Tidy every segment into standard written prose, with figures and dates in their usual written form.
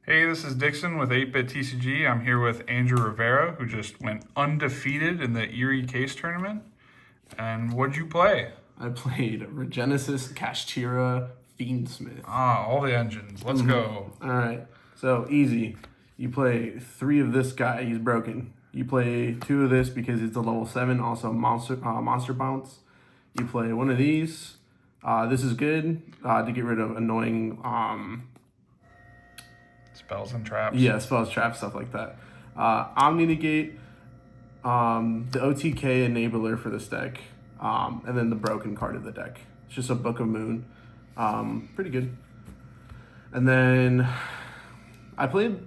Hey, this is Dixon with 8-Bit TCG. I'm here with Andrew Rivera, who just went undefeated in the Erie Case tournament. And what'd you play? I played Regenesis, Kashtira, Fiendsmith. All the engines. Let's go. All right, so easy. You play 3 of this guy, he's broken. You play 2 of this because it's a level 7, also monster bounce. You play 1 of these. This is good to get rid of annoying Spells and traps. yeah, spells, traps, stuff like that. Omni negate, the OTK enabler for this deck, and then the broken card of the deck. It's just a Book of Moon. Pretty good. And then I played,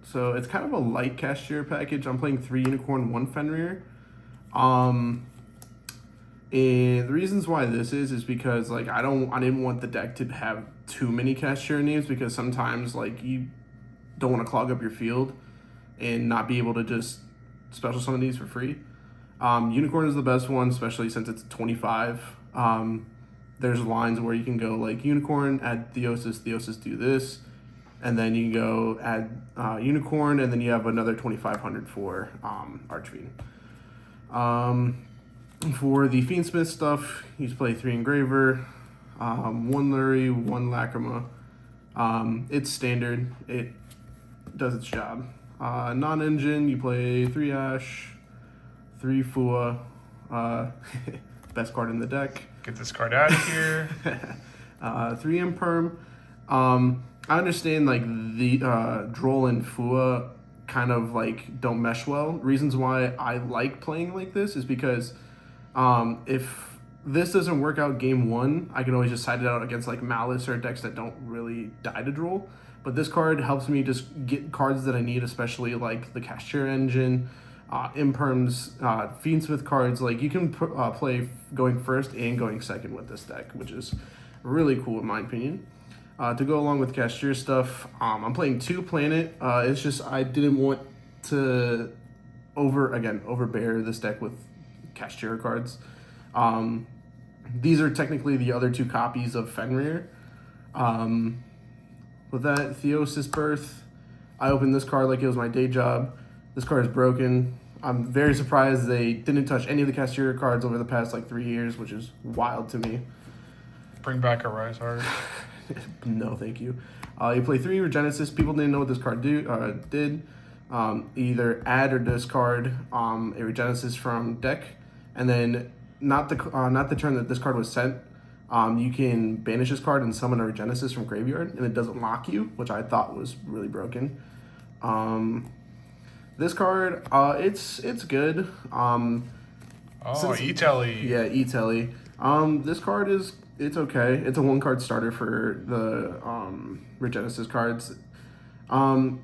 so it's kind of a light Kashtira package. I'm playing 3 Unicorn, 1 Fenrir. And the reasons why this is because like I didn't want the deck to have too many Kashtira names, because sometimes like you don't want to clog up your field and not be able to just special summon these for free. Unicorn is the best one, especially since it's 25. There's lines where you can go like Unicorn, add Theosis do this, and then you can go add Unicorn, and then you have another 2,500 for Archfiend. For the Fiendsmith stuff, you play 3 Engraver, 1 Lurie, 1 Lacrima. It's standard. It does its job. Non-engine, you play 3 Ash, 3 Fua, best card in the deck. Get this card out of here. 3 Imperm. I understand like the Droll and Fua kind of like don't mesh well. Reasons why I like playing like this is because if this doesn't work out game 1, I can always just side it out against like Malice or decks that don't really die to Droll. But this card helps me just get cards that I need, especially like the Kashtira engine, Imperms, Fiendsmith cards. Like you can play going first and going second with this deck, which is really cool in my opinion. To go along with Kashtira stuff, I'm playing 2 Planet. It's just I didn't want to overbear this deck with Kashtira cards. These are technically the other 2 copies of Fenrir. With that, Theosis Birth, I opened this card like it was my day job. This card is broken. I'm very surprised they didn't touch any of the Kashtira cards over the past like 3 years, which is wild to me. Bring back a Rise Heart. No, thank you. You play 3 Regenesis. People didn't know what this card did. Either add or discard a Regenesis from deck, and then not the turn that this card was sent. You can banish this card and summon a Regenesis from graveyard, and it doesn't lock you, which I thought was really broken. This card, it's good. E-Telly. Yeah, E-Telly. This card it's okay. It's a 1-card starter for the Regenesis cards. The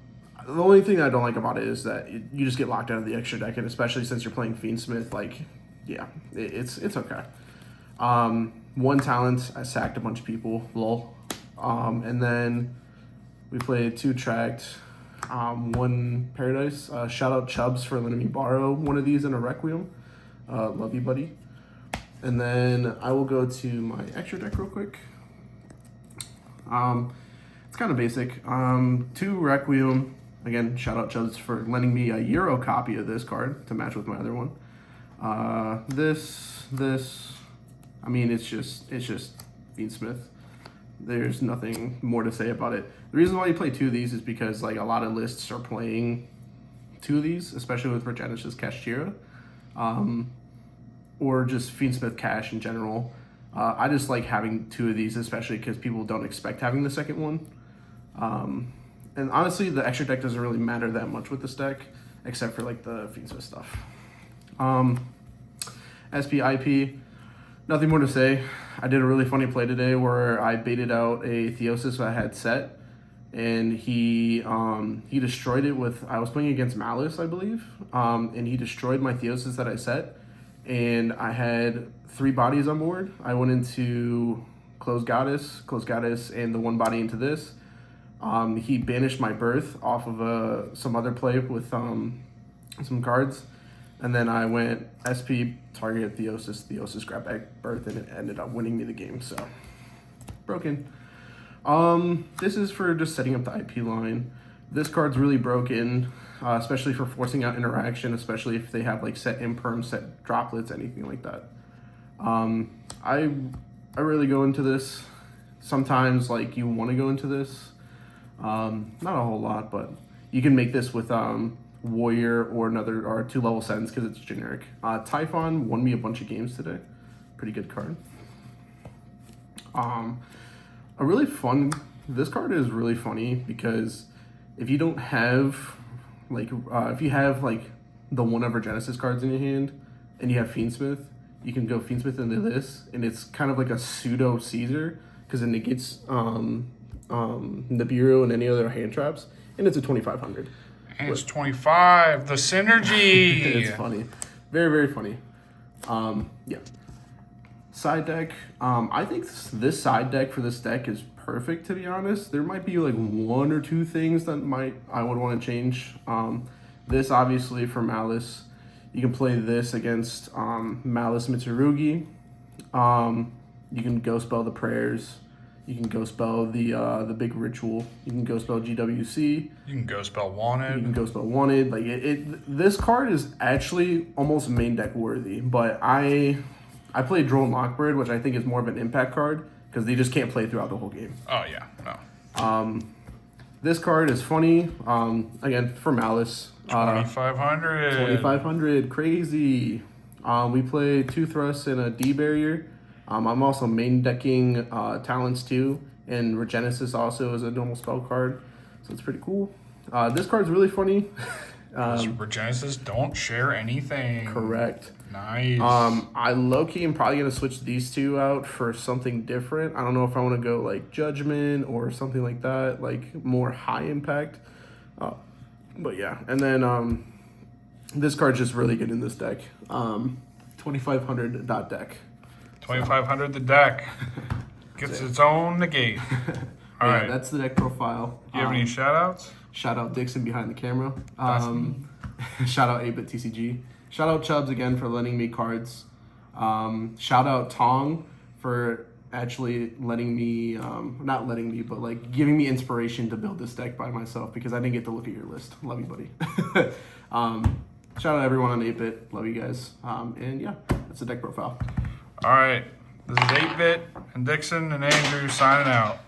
only thing I don't like about it is that you just get locked out of the extra deck, and especially since you're playing Fiendsmith, like, yeah, it's okay. 1 talent, I sacked a bunch of people, lol. And then we played 2 Tracked, 1 Paradise. Shout out Chubbs for letting me borrow one of these in a Requiem. Love you, buddy. And then I will go to my extra deck real quick. It's kind of basic. 2 Requiem. Again, shout out Chubbs for lending me a Euro copy of this card to match with my other one. This. I mean, it's just Fiendsmith. There's nothing more to say about it. The reason why you play 2 of these is because like a lot of lists are playing 2 of these, especially with Regenesis Kashtira. Or just Fiendsmith Cash in general. I just like having 2 of these, especially because people don't expect having the second one. And honestly, the extra deck doesn't really matter that much with this deck, except for like the Fiendsmith stuff. SPIP, nothing more to say. I did a really funny play today where I baited out a Theosis I had set, and he destroyed it with, I was playing against Malice, I believe, and he destroyed my Theosis that I set. And I had 3 bodies on board. I went into Closed Goddess, and the 1 body into this. He banished my Birth off of some other play with some cards. And then I went SP, target Theosis grabbed back Birth, and it ended up winning me the game. So, broken. This is for just setting up the IP line. This card's really broken, especially for forcing out interaction, especially if they have like set imperm, set droplets, anything like that. I really go into this. Sometimes like you want to go into this. Not a whole lot, but you can make this with Warrior or another or 2-level sentence because it's generic. Typhon won me a bunch of games today. Pretty good card. A really fun. This card is really funny because if you don't have like if you have like the one of Regenesis cards in your hand and you have Fiendsmith, you can go Fiendsmith into this, and it's kind of like a pseudo Caesar because it negates Nibiru and any other hand traps, and it's a 2500. And it's 25. The synergy. It's funny, very very funny. Yeah. Side deck. I think this side deck for this deck is perfect, to be honest. There might be like 1 or 2 things that I would want to change. This obviously for Malice. You can play this against Malice Mitsurugi. You can go spell the prayers. You can go spell the big ritual. You can go spell GWC. You can go spell wanted. You can go spell wanted. Like this card is actually almost main deck worthy. But I played Drone Lockbird, which I think is more of an impact card because they just can't play throughout the whole game. Oh yeah, no. This card is funny. Again for Malice. 2500. 2500, crazy. We play 2 thrusts and a D barrier. I'm also main decking Talents too, and Regenesis also is a normal spell card, so it's pretty cool. This card's really funny. Regenesis don't share anything. Correct. Nice. I low-key am probably going to switch these 2 out for something different. I don't know if I want to go like Judgment or something like that, like more high impact. But yeah, and then this card's just really good in this deck. 2500 dot deck. 2500 the deck. Gets its own negate. All right. That's the deck profile. Do you have any shout-outs? Shout out Dixon behind the camera. Shout out 8-Bit TCG. Shout out Chubbs again for lending me cards. Shout out Tong for actually letting me, not letting me, but like giving me inspiration to build this deck by myself because I didn't get to look at your list. Love you, buddy. Shout out everyone on 8-Bit. Love you guys. And yeah, that's the deck profile. All right. This is 8-Bit and Dixon and Andrew signing out.